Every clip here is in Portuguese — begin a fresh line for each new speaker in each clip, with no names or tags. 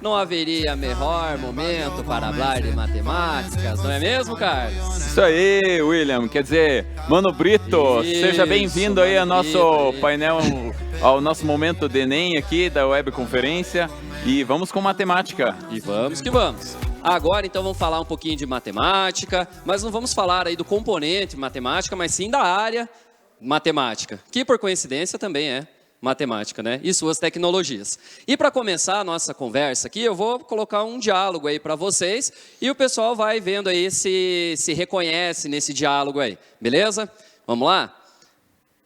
não haveria melhor momento para falar de matemáticas, não é mesmo, Carlos?
Isso aí, William. Quer dizer, Mano Brito, seja bem-vindo aí ao nosso painel, ao nosso momento de Enem aqui da webconferência. E vamos com matemática.
E vamos que vamos. Agora, então, vamos falar um pouquinho de matemática, mas não vamos falar aí do componente matemática, mas sim da área matemática, que por coincidência também é matemática, né? E suas tecnologias. E para começar a nossa conversa aqui, eu vou colocar um diálogo aí para vocês e o pessoal vai vendo aí se reconhece nesse diálogo aí, beleza? Vamos lá?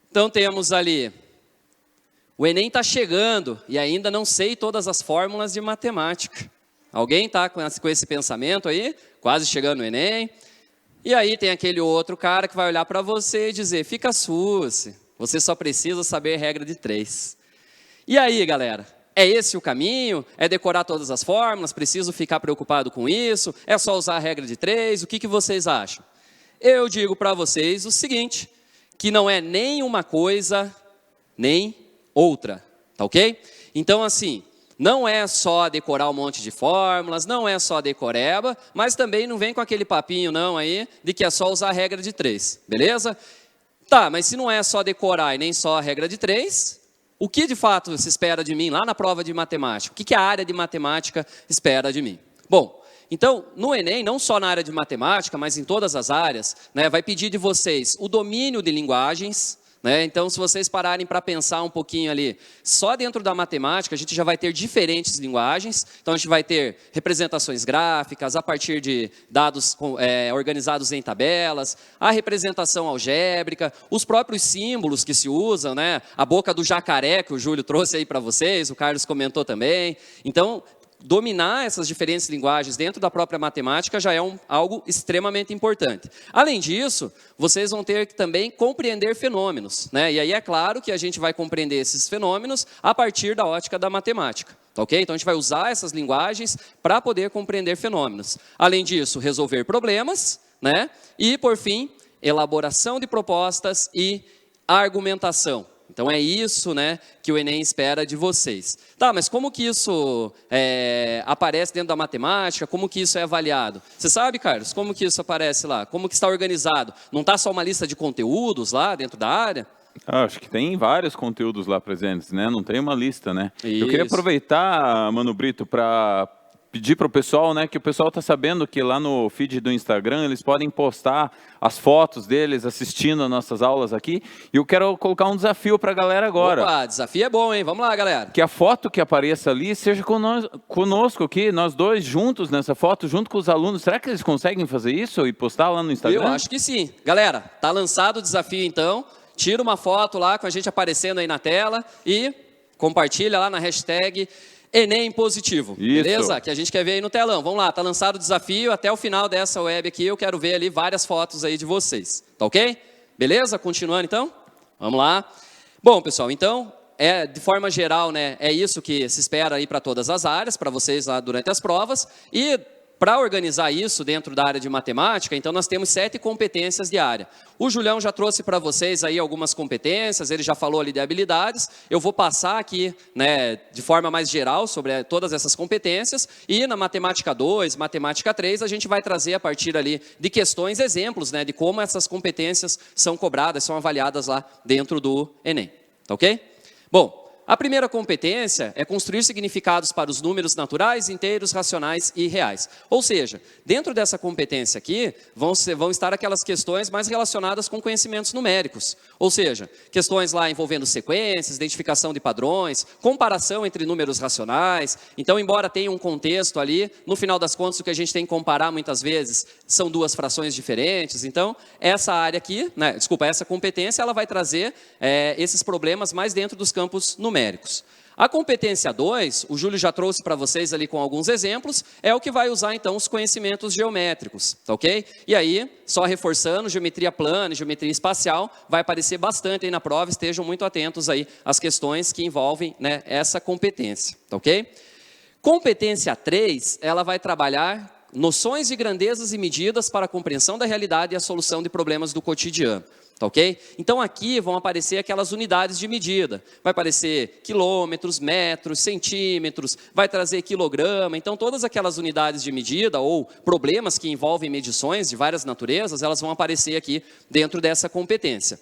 Então temos ali, o Enem está chegando e ainda não sei todas as fórmulas de matemática. Alguém está com esse pensamento aí? Quase chegando no Enem? E aí tem aquele outro cara que vai olhar para você e dizer, fica susse, você só precisa saber regra de 3. E aí, galera, é esse o caminho? É decorar todas as fórmulas? Preciso ficar preocupado com isso? É só usar a regra de 3? O que vocês acham? Eu digo para vocês o seguinte, que não é nem uma coisa, nem outra, tá ok? Então, assim, não é só decorar um monte de fórmulas, não é só decoreba, mas também não vem com aquele papinho não aí, de que é só usar a regra de 3, beleza? Tá, mas se não é só decorar e nem só a regra de 3, o que de fato se espera de mim lá na prova de matemática? O que a área de matemática espera de mim? Bom, então, no Enem, não só na área de matemática, mas em todas as áreas, né, vai pedir de vocês o domínio de linguagens, né? Então, se vocês pararem para pensar um pouquinho ali, só dentro da matemática a gente já vai ter diferentes linguagens. Então, a gente vai ter representações gráficas a partir de dados organizados em tabelas, a representação algébrica, os próprios símbolos que se usam, né? A boca do jacaré que o Júlio trouxe aí para vocês, o Carlos comentou também. Então, dominar essas diferentes linguagens dentro da própria matemática já é algo extremamente importante. Além disso, vocês vão ter que também compreender fenômenos, né? E aí é claro que a gente vai compreender esses fenômenos a partir da ótica da matemática, tá ok? Então a gente vai usar essas linguagens para poder compreender fenômenos. Além disso, resolver problemas, né? E por fim, elaboração de propostas e argumentação. Então é isso, né, que o Enem espera de vocês. Tá, mas como que isso aparece dentro da matemática? Como que isso é avaliado? Você sabe, Carlos, como que isso aparece lá? Como que está organizado? Não está só uma lista de conteúdos lá dentro da área?
Acho que tem vários conteúdos lá presentes, né? Não tem uma lista, né?
Isso.
Eu queria aproveitar, Mano Brito, para pedir para o pessoal, né, que o pessoal está sabendo que lá no feed do Instagram eles podem postar as fotos deles assistindo as nossas aulas aqui. E eu quero colocar um desafio para a galera agora.
Opa, desafio é bom, hein? Vamos lá, galera.
Que a foto que apareça ali seja conosco aqui, nós dois juntos nessa foto, junto com os alunos. Será que eles conseguem fazer isso e postar lá no Instagram?
Eu acho que sim. Galera, tá lançado o desafio então. Tira uma foto lá com a gente aparecendo aí na tela e compartilha lá na hashtag Enem Positivo,
isso.
Beleza? Que a gente quer ver aí no telão. Vamos lá, tá lançado o desafio. Até o final dessa web aqui eu quero ver ali várias fotos aí de vocês. Tá ok? Beleza? Continuando então? Vamos lá. Bom, pessoal, então, de forma geral, né, é isso que se espera aí para todas as áreas, para vocês lá durante as provas. E para organizar isso dentro da área de matemática, então nós temos 7 competências de área. O Julião já trouxe para vocês aí algumas competências, ele já falou ali de habilidades. Eu vou passar aqui, né, de forma mais geral sobre todas essas competências. E na matemática 2, matemática 3, a gente vai trazer a partir ali de questões, exemplos, né, de como essas competências são cobradas, são avaliadas lá dentro do Enem. Tá ok? Bom, a primeira competência é construir significados para os números naturais, inteiros, racionais e reais. Ou seja, dentro dessa competência aqui, vão estar aquelas questões mais relacionadas com conhecimentos numéricos. Ou seja, questões lá envolvendo sequências, identificação de padrões, comparação entre números racionais. Então, embora tenha um contexto ali, no final das contas, o que a gente tem que comparar muitas vezes são duas frações diferentes. Então, essa área aqui, né, essa competência, ela vai trazer esses problemas mais dentro dos campos numéricos. A competência 2, o Júlio já trouxe para vocês ali com alguns exemplos, é o que vai usar então os conhecimentos geométricos, tá ok? E aí, só reforçando, geometria plana, geometria espacial, vai aparecer bastante aí na prova, estejam muito atentos aí às questões que envolvem, né, essa competência, tá ok? Competência 3, ela vai trabalhar noções de grandezas e medidas para a compreensão da realidade e a solução de problemas do cotidiano. Tá ok? Então aqui vão aparecer aquelas unidades de medida. Vai aparecer quilômetros, metros, centímetros, vai trazer quilograma. Então todas aquelas unidades de medida ou problemas que envolvem medições de várias naturezas, elas vão aparecer aqui dentro dessa competência.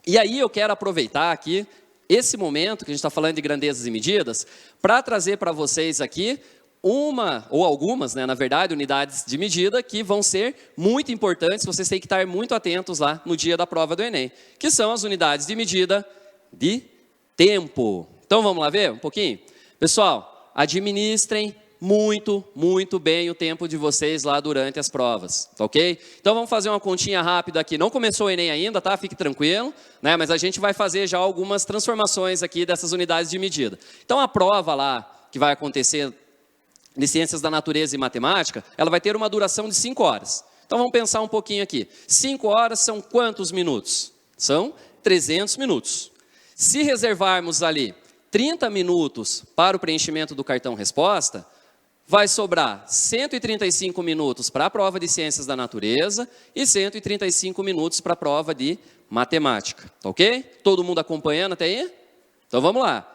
E aí eu quero aproveitar aqui esse momento que a gente está falando de grandezas e medidas para trazer para vocês aqui uma ou algumas, né, na verdade, unidades de medida que vão ser muito importantes, vocês têm que estar muito atentos lá no dia da prova do Enem, que são as unidades de medida de tempo. Então vamos lá ver um pouquinho? Pessoal, administrem muito bem o tempo de vocês lá durante as provas, tá ok? Então vamos fazer uma continha rápida aqui, não começou o Enem ainda, tá? Fique tranquilo, né? Mas a gente vai fazer já algumas transformações aqui dessas unidades de medida. Então a prova lá, que vai acontecer de Ciências da Natureza e Matemática, ela vai ter uma duração de 5 horas. Então vamos pensar um pouquinho aqui. 5 horas são quantos minutos? São 300 minutos. Se reservarmos ali 30 minutos para o preenchimento do cartão resposta, vai sobrar 135 minutos para a prova de Ciências da Natureza e 135 minutos para a prova de Matemática. Tá ok? Todo mundo acompanhando até aí? Então vamos lá.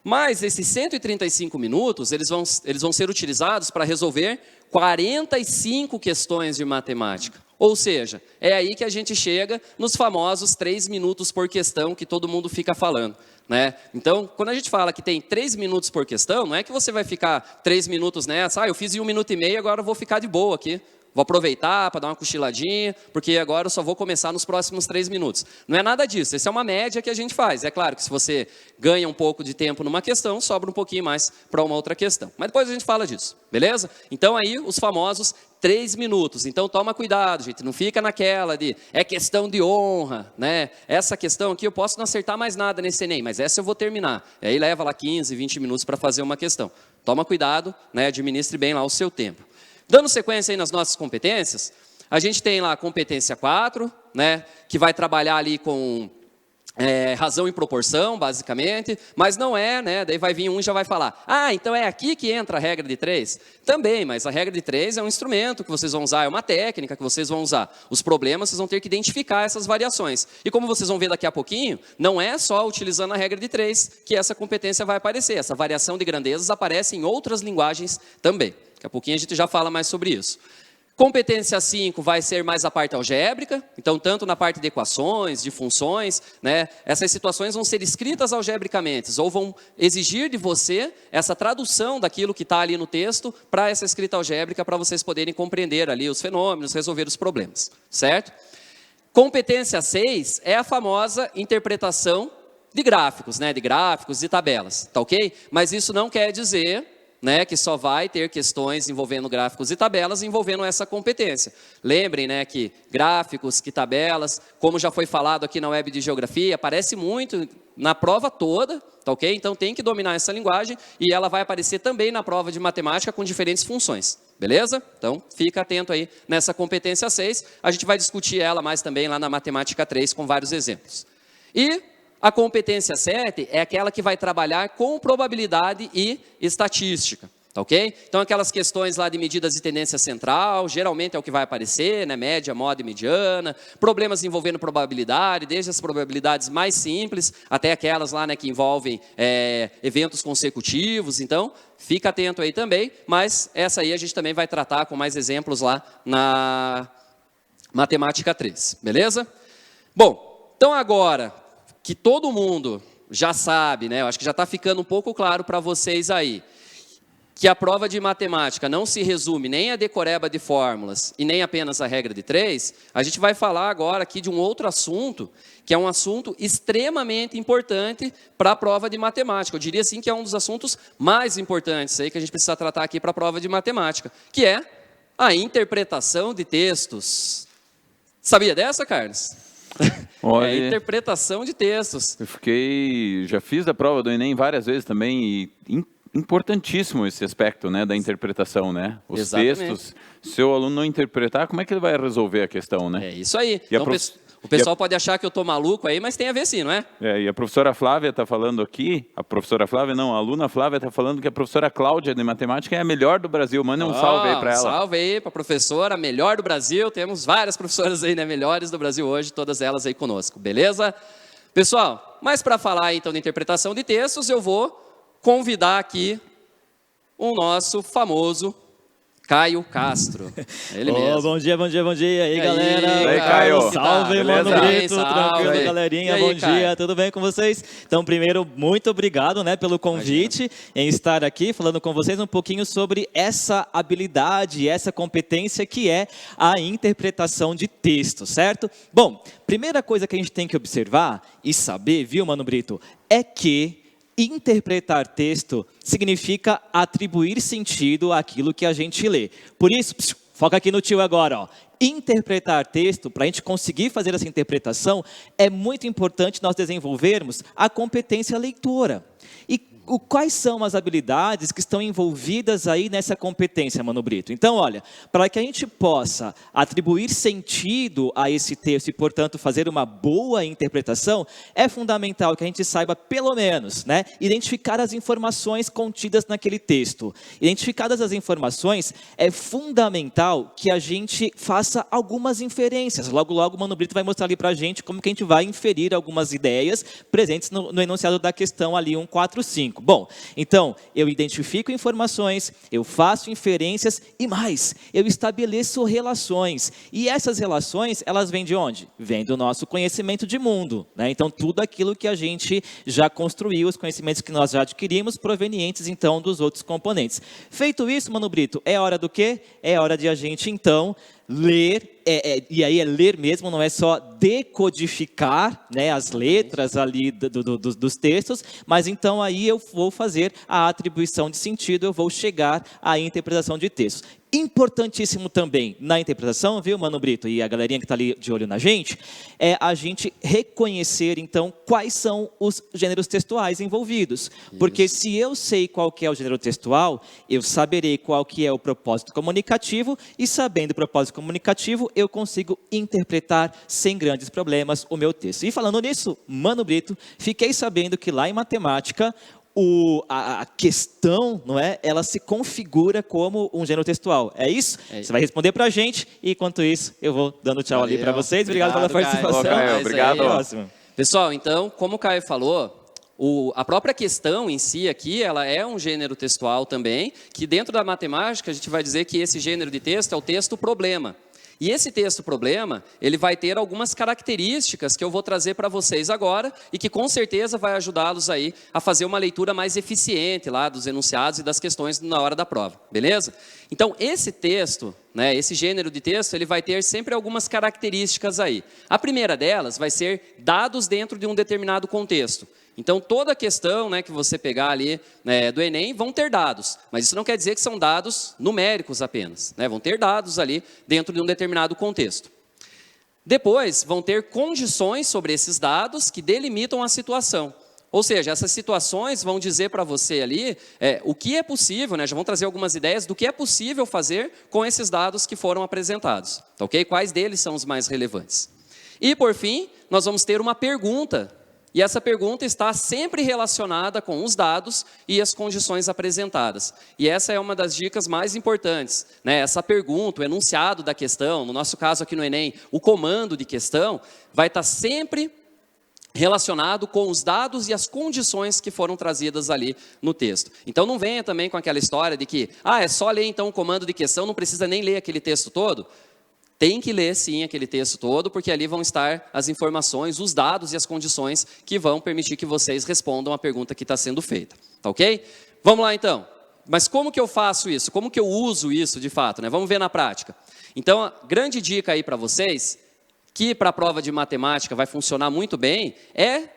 Mas esses 135 minutos, eles vão ser utilizados para resolver 45 questões de matemática. Ou seja, é aí que a gente chega nos famosos 3 minutos por questão que todo mundo fica falando, né? Então, quando a gente fala que tem 3 minutos por questão, não é que você vai ficar 3 minutos nessa, eu fiz em 1 minuto e meio, agora eu vou ficar de boa aqui. Vou aproveitar para dar uma cochiladinha, porque agora eu só vou começar nos próximos 3 minutos. Não é nada disso, essa é uma média que a gente faz. É claro que se você ganha um pouco de tempo numa questão, sobra um pouquinho mais para uma outra questão. Mas depois a gente fala disso, beleza? Então aí os famosos 3 minutos. Então toma cuidado, gente, não fica naquela de é questão de honra, né? Essa questão aqui eu posso não acertar mais nada nesse Enem, mas essa eu vou terminar. E aí leva lá 15, 20 minutos para fazer uma questão. Toma cuidado, né? Administre bem lá o seu tempo. Dando sequência aí nas nossas competências, a gente tem lá a competência 4, né, que vai trabalhar ali com razão e proporção, basicamente, mas não é, né, daí vai vir um e já vai falar, então é aqui que entra a regra de 3? Também, mas a regra de 3 é um instrumento que vocês vão usar, é uma técnica que vocês vão usar. Os problemas, vocês vão ter que identificar essas variações. E como vocês vão ver daqui a pouquinho, não é só utilizando a regra de 3 que essa competência vai aparecer. Essa variação de grandezas aparece em outras linguagens também. Daqui a pouquinho a gente já fala mais sobre isso. Competência 5 vai ser mais a parte algébrica, então tanto na parte de equações, de funções, né, essas situações vão ser escritas algebricamente, ou vão exigir de você essa tradução daquilo que está ali no texto para essa escrita algébrica, para vocês poderem compreender ali os fenômenos, resolver os problemas, certo? Competência 6 é a famosa interpretação de gráficos, né, de gráficos e tabelas, tá ok? Mas isso não quer dizer, né, que só vai ter questões envolvendo gráficos e tabelas envolvendo essa competência. Lembrem, né, que gráficos, que tabelas, como já foi falado aqui na web de geografia, aparece muito na prova toda, tá ok? Então tem que dominar essa linguagem e ela vai aparecer também na prova de matemática com diferentes funções, beleza? Então fica atento aí nessa competência 6, a gente vai discutir ela mais também lá na matemática 3 com vários exemplos. E a competência 7 é aquela que vai trabalhar com probabilidade e estatística, tá ok? Então aquelas questões lá de medidas de tendência central, geralmente é o que vai aparecer, né? Média, moda e mediana, problemas envolvendo probabilidade, desde as probabilidades mais simples até aquelas lá, né, que envolvem eventos consecutivos, então fica atento aí também, mas essa aí a gente também vai tratar com mais exemplos lá na matemática 3, beleza? Bom, então agora que todo mundo já sabe, né? Eu acho que já está ficando um pouco claro para vocês aí, que a prova de matemática não se resume nem a decoreba de fórmulas e nem apenas a regra de 3, a gente vai falar agora aqui de um outro assunto, que é um assunto extremamente importante para a prova de matemática. Eu diria assim que é um dos assuntos mais importantes aí que a gente precisa tratar aqui para a prova de matemática, que é a interpretação de textos. Sabia dessa, Carlos?
Olha,
é interpretação de textos.
Já fiz a prova do Enem várias vezes também e importantíssimo esse aspecto, né, da interpretação, né? Os
Exatamente.
textos, se o aluno não interpretar, como é que ele vai resolver a questão, né?
É isso aí.
E
Então, O pessoal pode achar que eu estou maluco aí, mas tem a ver sim, não é?
E a professora Flávia está falando aqui, a aluna Flávia está falando que a professora Cláudia de matemática é a melhor do Brasil. Manda um salve aí para ela.
Salve aí para a professora, a melhor do Brasil. Temos várias professoras aí, né, melhores do Brasil hoje, todas elas aí conosco, beleza? Pessoal, mas para falar então de interpretação de textos, eu vou convidar aqui o nosso famoso Caio Castro. Ele mesmo.
Bom dia, bom dia, bom dia. E aí, galera?
E aí, Caio?
Salve, Mano Brito. Tranquilo,
aí.
galerinha.
E aí,
Bom dia,
Caio?
tudo bem com vocês? Então, primeiro, muito obrigado, né, pelo convite em estar aqui falando com vocês um pouquinho sobre essa habilidade, essa competência que é a interpretação de texto, certo? Bom, primeira coisa que a gente tem que observar e saber, viu, Mano Brito, é que interpretar texto significa atribuir sentido àquilo que a gente lê. Por isso, foca aqui no tio agora, ó. Interpretar texto, para a gente conseguir fazer essa interpretação, é muito importante nós desenvolvermos a competência leitora. E quais são as habilidades que estão envolvidas aí nessa competência, Mano Brito? Então, olha, para que a gente possa atribuir sentido a esse texto e, portanto, fazer uma boa interpretação, é fundamental que a gente saiba, pelo menos, né, identificar as informações contidas naquele texto. Identificadas as informações, é fundamental que a gente faça algumas inferências. Logo, logo, o Mano Brito vai mostrar ali para a gente como que a gente vai inferir algumas ideias presentes no enunciado da questão ali 145. Bom, então, eu identifico informações, eu faço inferências e mais, eu estabeleço relações. E essas relações, elas vêm de onde? Vêm do nosso conhecimento de mundo, né? Então, tudo aquilo que a gente já construiu, os conhecimentos que nós já adquirimos, provenientes, então, dos outros componentes. Feito isso, Mano Brito, é hora do quê? É hora de a gente, então, ler, e aí é ler mesmo, não é só decodificar, né, as letras ali dos textos, mas então aí eu vou fazer a atribuição de sentido, eu vou chegar à interpretação de textos. Importantíssimo também na interpretação, viu, Mano Brito, e a galerinha que está ali de olho na gente, é a gente reconhecer, então, quais são os gêneros textuais envolvidos. Porque se eu sei qual que é o gênero textual, eu saberei qual que é o propósito comunicativo, e sabendo o propósito comunicativo, eu consigo interpretar sem grandes problemas o meu texto. E falando nisso, Mano Brito, fiquei sabendo que lá em matemática, a questão, não é? Ela se configura como um gênero textual. É isso? Você vai responder para a gente e, enquanto isso, eu vou dando tchau ali para vocês. Obrigado pela participação.
Caio, obrigado.
Pessoal, então, como o Caio falou, a própria questão em si aqui, ela é um gênero textual também, que dentro da matemática a gente vai dizer que esse gênero de texto é o texto problema. E esse texto problema, ele vai ter algumas características que eu vou trazer para vocês agora e que com certeza vai ajudá-los aí a fazer uma leitura mais eficiente lá dos enunciados e das questões na hora da prova, beleza? Então, esse texto, né, esse gênero de texto, ele vai ter sempre algumas características aí. A primeira delas vai ser dados dentro de um determinado contexto. Então, toda a questão, né, que você pegar ali, né, do Enem vão ter dados, mas isso não quer dizer que são dados numéricos apenas, né? Vão ter dados ali dentro de um determinado contexto. Depois, vão ter condições sobre esses dados que delimitam a situação. Ou seja, essas situações vão dizer para você ali o que é possível, né? Já vão trazer algumas ideias do que é possível fazer com esses dados que foram apresentados, tá ok? Quais deles são os mais relevantes. E, por fim, nós vamos ter uma pergunta. E essa pergunta está sempre relacionada com os dados e as condições apresentadas. E essa é uma das dicas mais importantes, né? Essa pergunta, o enunciado da questão, no nosso caso aqui no Enem, o comando de questão, vai estar sempre relacionado com os dados e as condições que foram trazidas ali no texto. Então não venha também com aquela história de que, é só ler então o comando de questão, não precisa nem ler aquele texto todo. Tem que ler, sim, aquele texto todo, porque ali vão estar as informações, os dados e as condições que vão permitir que vocês respondam a pergunta que está sendo feita. Tá ok? Vamos lá, então. Mas como que eu faço isso? Como que eu uso isso, de fato, né? Vamos ver na prática. Então, a grande dica aí para vocês, que para a prova de matemática vai funcionar muito bem, é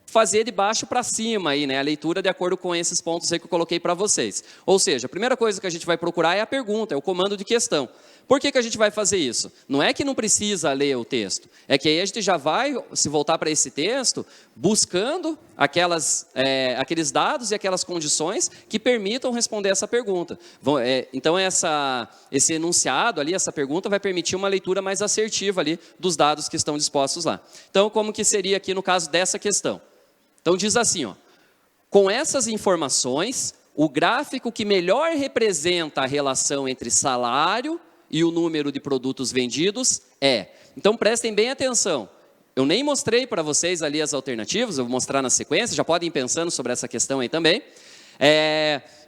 fazer de baixo para cima aí, né? A leitura de acordo com esses pontos aí que eu coloquei para vocês. Ou seja, a primeira coisa que a gente vai procurar é a pergunta, é o comando de questão. Por que a gente vai fazer isso? Não é que não precisa ler o texto, é que aí a gente já vai se voltar para esse texto buscando aqueles dados e aquelas condições que permitam responder essa pergunta. Então, esse enunciado ali, essa pergunta vai permitir uma leitura mais assertiva ali dos dados que estão dispostos lá. Então, como que seria aqui no caso dessa questão? Então, diz assim, ó, com essas informações, o gráfico que melhor representa a relação entre salário e o número de produtos vendidos é. Então, prestem bem atenção. Eu nem mostrei para vocês ali as alternativas, eu vou mostrar na sequência, já podem ir pensando sobre essa questão aí também.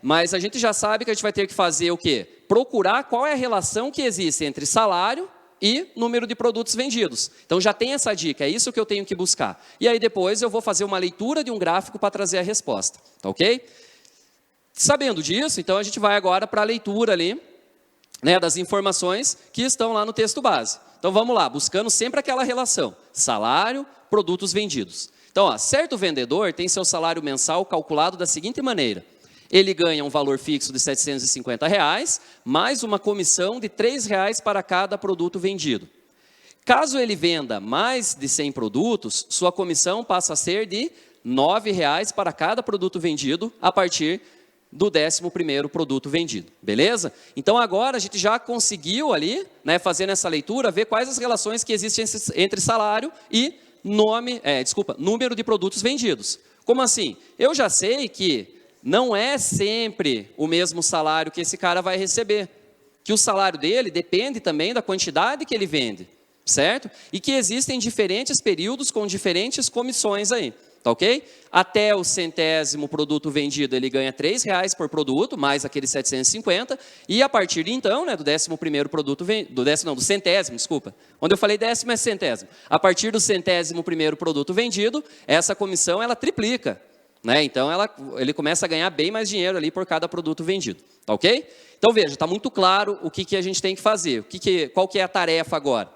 Mas a gente já sabe que a gente vai ter que fazer o quê? Procurar qual é a relação que existe entre salário e número de produtos vendidos. Então, já tem essa dica, é isso que eu tenho que buscar. E aí, depois, eu vou fazer uma leitura de um gráfico para trazer a resposta. Tá ok? Sabendo disso, então, a gente vai agora para a leitura ali, né, das informações que estão lá no texto base. Então, vamos lá, buscando sempre aquela relação, salário, produtos vendidos. Então, ó, certo vendedor tem seu salário mensal calculado da seguinte maneira. Ele ganha um valor fixo de R$ 750, mais uma comissão de R$ 3 para cada produto vendido. Caso ele venda mais de 100 produtos, sua comissão passa a ser de R$ 9 para cada produto vendido a partir do 11º produto vendido, beleza? Então agora a gente já conseguiu ali, né, fazendo essa leitura, ver quais as relações que existem entre salário e número de produtos vendidos. Como assim? Eu já sei que não é sempre o mesmo salário que esse cara vai receber, que o salário dele depende também da quantidade que ele vende, certo? E que existem diferentes períodos com diferentes comissões aí. Tá ok? Até o 100º produto vendido, ele ganha R$ 3 por produto, mais aqueles 750, e a partir de então, né, do 11º produto vendido, do 100º, desculpa. Onde eu falei 10º é 100º. A partir do 101º produto vendido, essa comissão ela triplica, né? Então ele começa a ganhar bem mais dinheiro ali por cada produto vendido. Tá ok? Então veja, está muito claro o que a gente tem que fazer. Qual que é a tarefa agora?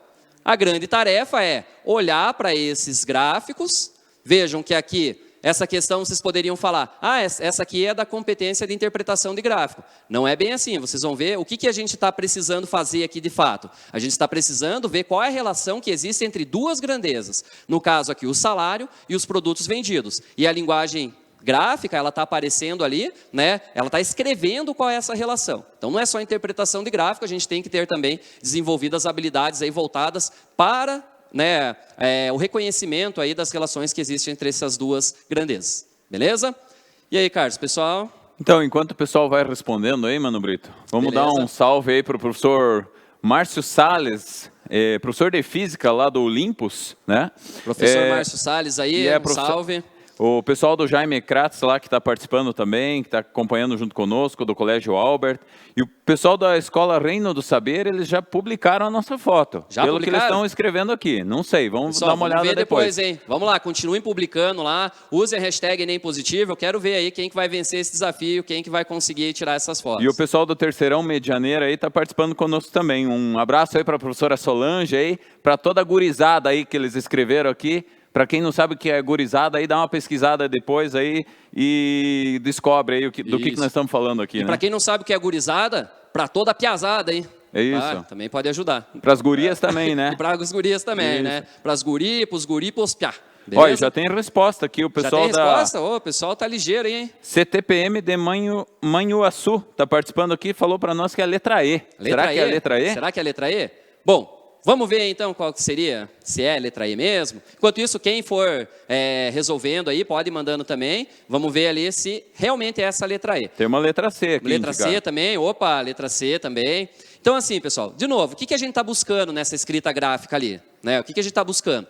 A grande tarefa é olhar para esses gráficos. Vejam que aqui, essa questão vocês poderiam falar, essa aqui é da competência de interpretação de gráfico. Não é bem assim, vocês vão ver o que a gente está precisando fazer aqui de fato. A gente está precisando ver qual é a relação que existe entre duas grandezas. No caso aqui, o salário e os produtos vendidos. E a linguagem gráfica, ela está aparecendo ali, né? Ela está escrevendo qual é essa relação. Então, não é só interpretação de gráfico, a gente tem que ter também desenvolvidas habilidades aí voltadas para o reconhecimento aí das relações que existem entre essas duas grandezas. Beleza? E aí, Carlos, pessoal?
Então, enquanto o pessoal vai respondendo aí, Mano Brito, vamos dar um salve aí para o professor Márcio Salles, professor de Física lá do Olympus, né?
Professor Márcio Salles aí, salve.
O pessoal do Jaime Kratz lá que está participando também, que está acompanhando junto conosco, do Colégio Albert. E o pessoal da Escola Reino do Saber, eles já publicaram a nossa foto.
Já
pelo
publicaram?
Que eles estão escrevendo aqui. Não sei, vamos
Pessoal,
dar uma olhada
ver
depois.
Hein? Vamos lá, continuem publicando lá. Usem a hashtag Enem Positivo. Eu quero ver aí quem que vai vencer esse desafio, quem que vai conseguir tirar essas fotos.
E o pessoal do Terceirão Medianeira aí está participando conosco também. Um abraço aí para a professora Solange aí, para toda a gurizada aí que eles escreveram aqui. Para quem não sabe o que é gurizada, aí dá uma pesquisada depois aí e descobre aí do que nós estamos falando aqui.
E para quem não sabe o que é gurizada, para toda a piazada, hein?
É isso.
Também pode ajudar.
Para as gurias também, né?
E para as gurias também, isso. Né? Para as guri, para os guri, para os piá.
Olha, já tem resposta aqui, o pessoal
já tem resposta? O pessoal tá ligeiro, hein?
CTPM de Manhuaçu está participando aqui, falou para nós que é a letra E. Será que é a letra E?
Será que é a letra E? Bom, vamos ver então qual que seria, se é a letra E mesmo. Enquanto isso, quem for resolvendo aí, pode ir mandando também. Vamos ver ali se realmente é essa letra E.
Tem uma letra C aqui.
Letra C também, opa, letra C também. Então assim, pessoal, de novo, o que a gente está buscando nessa escrita gráfica ali? Né? O que a gente está buscando?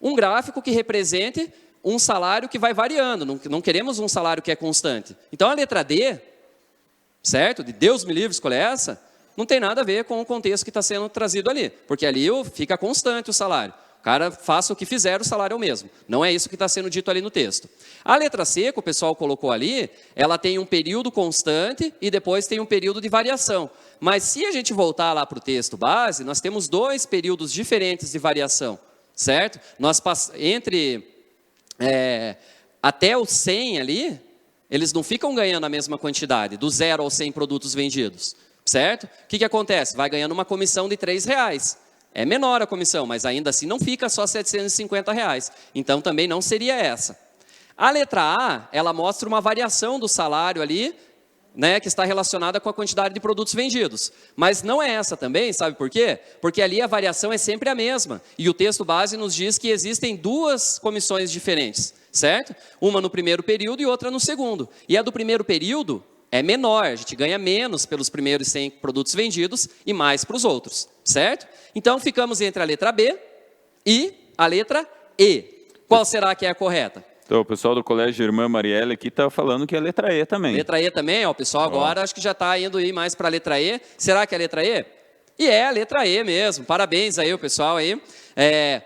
Um gráfico que represente um salário que vai variando. Não queremos um salário que é constante. Então a letra D, certo? De Deus me livre, escolha essa. Não tem nada a ver com o contexto que está sendo trazido ali, porque ali fica constante o salário. O cara faça o que fizer, o salário é o mesmo. Não é isso que está sendo dito ali no texto. A letra C, que o pessoal colocou ali, ela tem um período constante e depois tem um período de variação. Mas se a gente voltar lá para o texto base, nós temos dois períodos diferentes de variação, certo? Até o 100 ali, eles não ficam ganhando a mesma quantidade, do 0 aos 100 produtos vendidos. certo? O que acontece? Vai ganhando uma comissão de R$3. É menor a comissão, mas ainda assim não fica só R$750. Então também não seria essa. A letra A, ela mostra uma variação do salário ali, né, que está relacionada com a quantidade de produtos vendidos. Mas não é essa também, sabe por quê? Porque ali a variação é sempre a mesma. E o texto base nos diz que existem duas comissões diferentes, certo? Uma no primeiro período e outra no segundo. E a do primeiro período é menor, a gente ganha menos pelos primeiros 100 produtos vendidos e mais para os outros, certo? Então ficamos entre a letra B e a letra E. Qual será que é a correta?
Então, o pessoal do Colégio Irmã Marielle aqui está falando que é a letra E também.
Letra E também, ó, o pessoal agora acho que já está indo aí mais para a letra E. Será que é a letra E? E é a letra E mesmo. Parabéns aí o pessoal aí.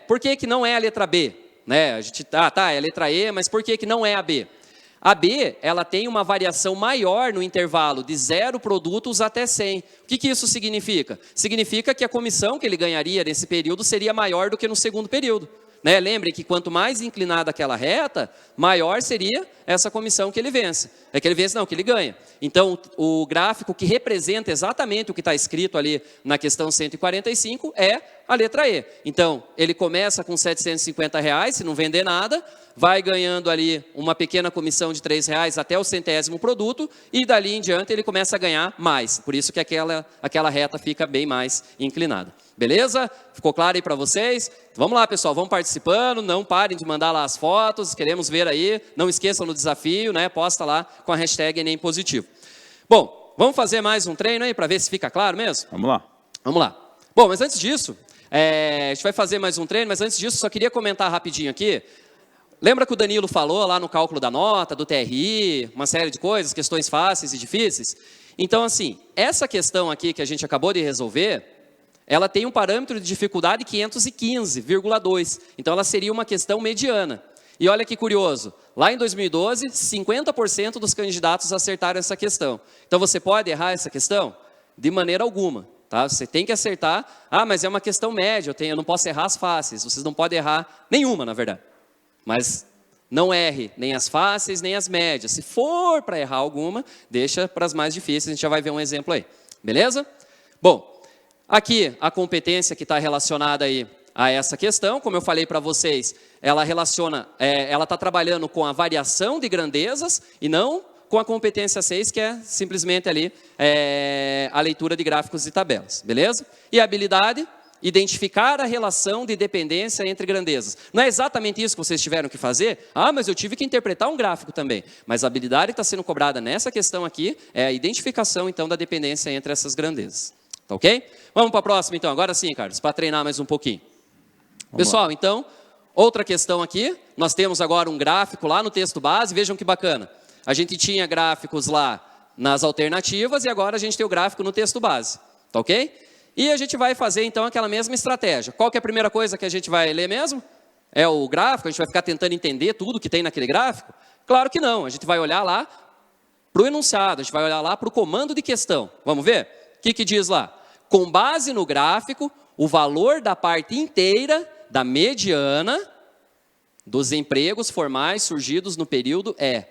Por que não é a letra B? Né? A gente, é a letra E, mas por que não é a B? A B, ela tem uma variação maior no intervalo de 0 produtos até 100. O que isso significa? Significa que a comissão que ele ganharia nesse período seria maior do que no segundo período. Né? Lembrem que quanto mais inclinada aquela reta, maior seria essa comissão que ele vence. É que ele vence, não, que ele ganha. Então, o gráfico que representa exatamente o que está escrito ali na questão 145 é a letra E. Então, ele começa com R$750, se não vender nada, vai ganhando ali uma pequena comissão de R$3 até o 100º produto, e dali em diante ele começa a ganhar mais. Por isso que aquela reta fica bem mais inclinada. Beleza? Ficou claro aí para vocês? Vamos lá, pessoal, vamos participando, não parem de mandar lá as fotos, queremos ver aí, não esqueçam do desafio, né? Posta lá com a hashtag Enem Positivo. Bom, vamos fazer mais um treino aí para ver se fica claro mesmo?
Vamos lá.
Vamos lá. Bom, mas antes disso, a gente vai fazer mais um treino, mas antes disso, só queria comentar rapidinho aqui. Lembra que o Danilo falou lá no cálculo da nota, do TRI, uma série de coisas, questões fáceis e difíceis? Então, assim, essa questão aqui que a gente acabou de resolver, ela tem um parâmetro de dificuldade 515,2. Então, ela seria uma questão mediana. E olha que curioso, lá em 2012, 50% dos candidatos acertaram essa questão. Então, você pode errar essa questão? De maneira alguma. Tá? Você tem que acertar, mas é uma questão média, eu não posso errar as fáceis. Vocês não podem errar nenhuma, na verdade. Mas não erre nem as fáceis, nem as médias. Se for para errar alguma, deixa para as mais difíceis, a gente já vai ver um exemplo aí. Beleza? Bom, aqui a competência que está relacionada aí a essa questão, como eu falei para vocês, ela está trabalhando com a variação de grandezas e não com a competência 6, que é simplesmente ali a leitura de gráficos e tabelas. Beleza? E a habilidade? Identificar a relação de dependência entre grandezas. Não é exatamente isso que vocês tiveram que fazer? Mas eu tive que interpretar um gráfico também. Mas a habilidade que está sendo cobrada nessa questão aqui é a identificação, então, da dependência entre essas grandezas. Tá ok? Vamos para a próxima, então. Agora sim, Carlos, para treinar mais um pouquinho. Pessoal, então, outra questão aqui. Nós temos agora um gráfico lá no texto base. Vejam que bacana. A gente tinha gráficos lá nas alternativas e agora a gente tem o gráfico no texto base. Tá ok? E a gente vai fazer, então, aquela mesma estratégia. Qual que é a primeira coisa que a gente vai ler mesmo? É o gráfico? A gente vai ficar tentando entender tudo que tem naquele gráfico? Claro que não. A gente vai olhar lá para o enunciado, a gente vai olhar lá para o comando de questão. Vamos ver? O que diz lá? Com base no gráfico, o valor da parte inteira da mediana dos empregos formais surgidos no período é...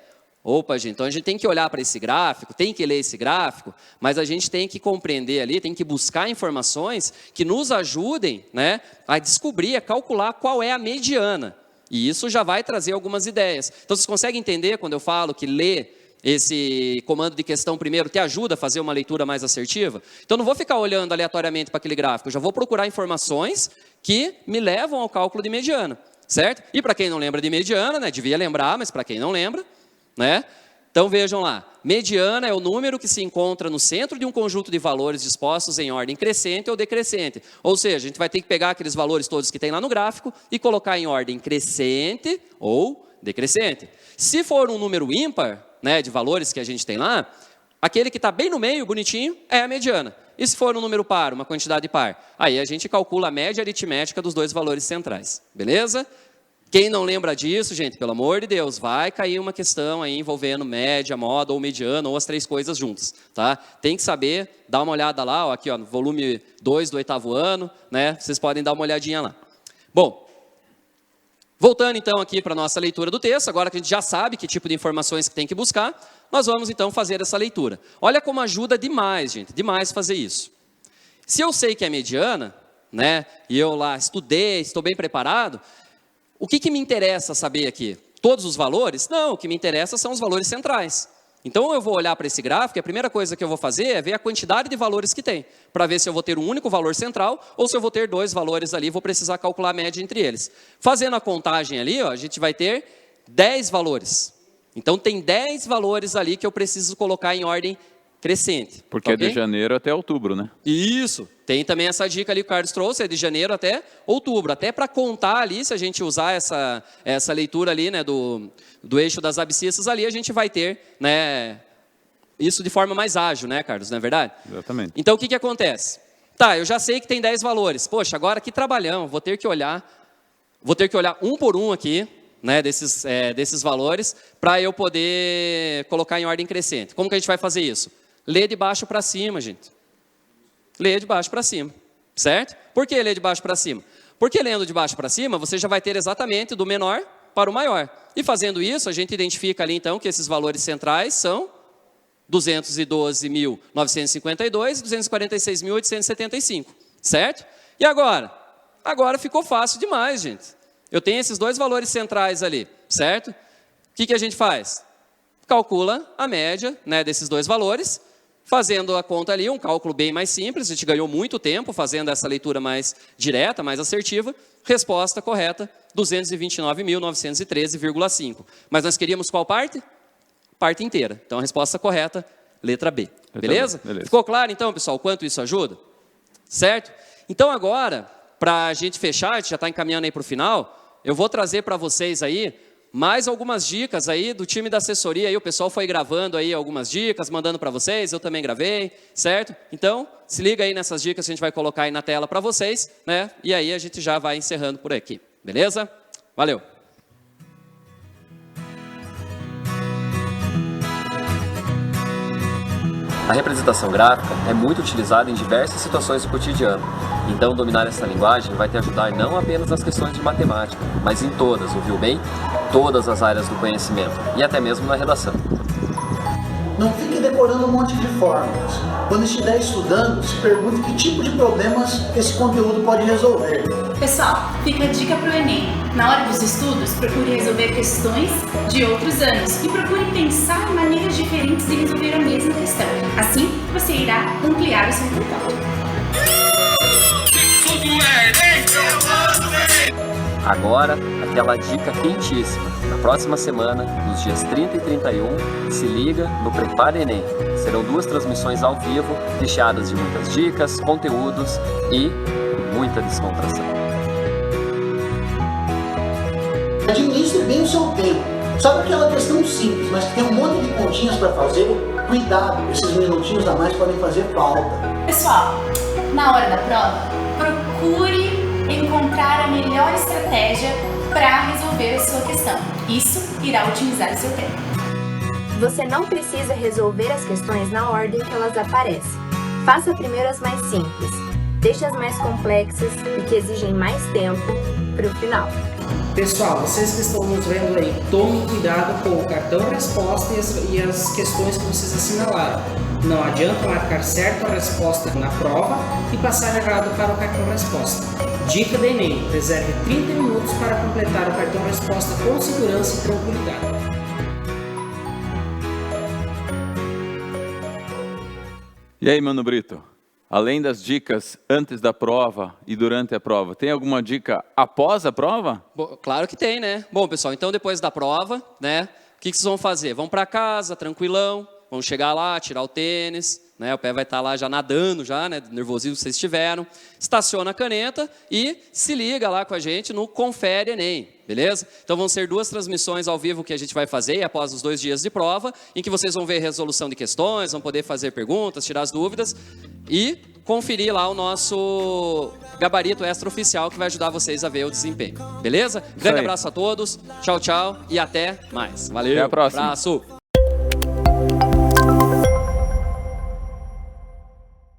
Opa, gente, então a gente tem que olhar para esse gráfico, tem que ler esse gráfico, mas a gente tem que compreender ali, tem que buscar informações que nos ajudem, né, a descobrir, a calcular qual é a mediana. E isso já vai trazer algumas ideias. Então, vocês conseguem entender quando eu falo que ler esse comando de questão primeiro te ajuda a fazer uma leitura mais assertiva? Então, não vou ficar olhando aleatoriamente para aquele gráfico, eu já vou procurar informações que me levam ao cálculo de mediana, certo? E para quem não lembra de mediana, né, devia lembrar, mas para quem não lembra, né? Então vejam lá, mediana é o número que se encontra no centro de um conjunto de valores dispostos em ordem crescente ou decrescente. Ou seja, a gente vai ter que pegar aqueles valores todos que tem lá no gráfico e colocar em ordem crescente ou decrescente. Se for um número ímpar, né, de valores que a gente tem lá, aquele que está bem no meio, bonitinho, é a mediana. E se for um número par, uma quantidade par? Aí a gente calcula a média aritmética dos dois valores centrais. Beleza? Quem não lembra disso, gente, pelo amor de Deus, vai cair uma questão aí envolvendo média, moda ou mediana, ou as três coisas juntas, tá? Tem que saber, dar uma olhada lá, ó, aqui, ó, no volume 2 do 8º ano, né? Vocês podem dar uma olhadinha lá. Bom, Voltando então aqui para a nossa leitura do texto, agora que a gente já sabe que tipo de informações que tem que buscar, nós vamos então fazer essa leitura. Olha como ajuda demais, gente, demais fazer isso. Se eu sei que é mediana, né, e eu lá estudei, estou bem preparado, o que me interessa saber aqui? Todos os valores? Não, o que me interessa são os valores centrais. Então eu vou olhar para esse gráfico e a primeira coisa que eu vou fazer é ver a quantidade de valores que tem, para ver se eu vou ter um único valor central ou se eu vou ter dois valores ali, vou precisar calcular a média entre eles. Fazendo a contagem ali, ó, a gente vai ter 10 valores. Então tem 10 valores ali que eu preciso colocar em ordem crescente.
Porque é de janeiro até outubro, né?
Isso. Tem também essa dica ali que o Carlos trouxe, é de janeiro até outubro. Até para contar ali, se a gente usar essa leitura ali, né, do eixo das abscissas ali, a gente vai ter, né, isso de forma mais ágil, né, Carlos? Não é verdade?
Exatamente.
Então, o que acontece? Tá, eu já sei que tem 10 valores. Poxa, agora que trabalhão, vou ter que olhar um por um aqui, né, desses valores, para eu poder colocar em ordem crescente. Como que a gente vai fazer isso? Lê de baixo para cima, gente. Lê de baixo para cima, certo? Por que ler de baixo para cima? Porque lendo de baixo para cima, você já vai ter exatamente do menor para o maior. E fazendo isso, a gente identifica ali então que esses valores centrais são 212.952 e 246.875, certo? E agora? Agora ficou fácil demais, gente. Eu tenho esses dois valores centrais ali, certo? O que a gente faz? Calcula a média, né, desses dois valores. Fazendo a conta ali, um cálculo bem mais simples, a gente ganhou muito tempo fazendo essa leitura mais direta, mais assertiva. Resposta correta, 229.913,5. Mas nós queríamos qual parte? Parte inteira. Então, a resposta correta, letra B. Beleza?
Beleza.
Ficou claro, então, pessoal, o quanto isso ajuda? Certo? Então, agora, para a gente fechar, a gente já está encaminhando aí para o final, eu vou trazer para vocês aí mais algumas dicas aí do time da assessoria, aí o pessoal foi gravando aí algumas dicas, mandando para vocês, eu também gravei, certo? Então, se liga aí nessas dicas que a gente vai colocar aí na tela para vocês, né? E aí a gente já vai encerrando por aqui, beleza? Valeu! A representação gráfica é muito utilizada em diversas situações do cotidiano. Então, dominar essa linguagem vai te ajudar não apenas nas questões de matemática, mas em todas, ouviu bem? Todas as áreas do conhecimento, e até mesmo na redação.
Não fique decorando um monte de fórmulas. Quando estiver estudando, se pergunte que tipo de problemas esse conteúdo pode resolver.
Pessoal, fica a dica para o Enem. Na hora dos estudos, procure resolver questões de outros anos e procure pensar em maneiras diferentes de resolver a mesma questão. Assim, você irá ampliar o seu repertório.
Agora, aquela dica quentíssima. Na próxima semana, nos dias 30 e 31, se liga no Prepara Enem. Serão 2 transmissões ao vivo, recheadas de muitas dicas, conteúdos e muita descontração.
Administre bem o seu tempo. Sabe aquela questão simples, mas que tem um monte de continhas para fazer? Cuidado, esses minutinhos a mais podem fazer falta.
Pessoal, na hora da prova, procure encontrar a melhor estratégia para resolver a sua questão. Isso irá otimizar o seu tempo.
Você não precisa resolver as questões na ordem que elas aparecem. Faça primeiro as mais simples. Deixe as mais complexas e que exigem mais tempo para o final.
Pessoal, vocês que estão nos vendo aí, tomem cuidado com o cartão resposta e as questões que vocês assinalaram. Não adianta marcar certo a resposta na prova e passar errado para o cartão resposta. Dica do Enem: reserve 30 minutos para completar o cartão resposta com segurança e tranquilidade.
E aí, Mano Brito? Além das dicas antes da prova e durante a prova, tem alguma dica após a prova?
Bom, claro que tem, né? Bom, pessoal, então depois da prova, né? O que vocês vão fazer? Vão para casa, tranquilão, vão chegar lá, tirar o tênis, né? O pé vai estar lá já nadando, já, né? Nervosismo que vocês tiveram. Estaciona a caneta e se liga lá com a gente no Confere Enem, beleza? Então vão ser 2 transmissões ao vivo que a gente vai fazer após os 2 dias de prova, em que vocês vão ver resolução de questões, vão poder fazer perguntas, tirar as dúvidas e conferir lá o nosso gabarito extraoficial que vai ajudar vocês a ver o desempenho, beleza? Grande abraço a todos, tchau, tchau e até mais. Valeu,
até a próxima.
Abraço.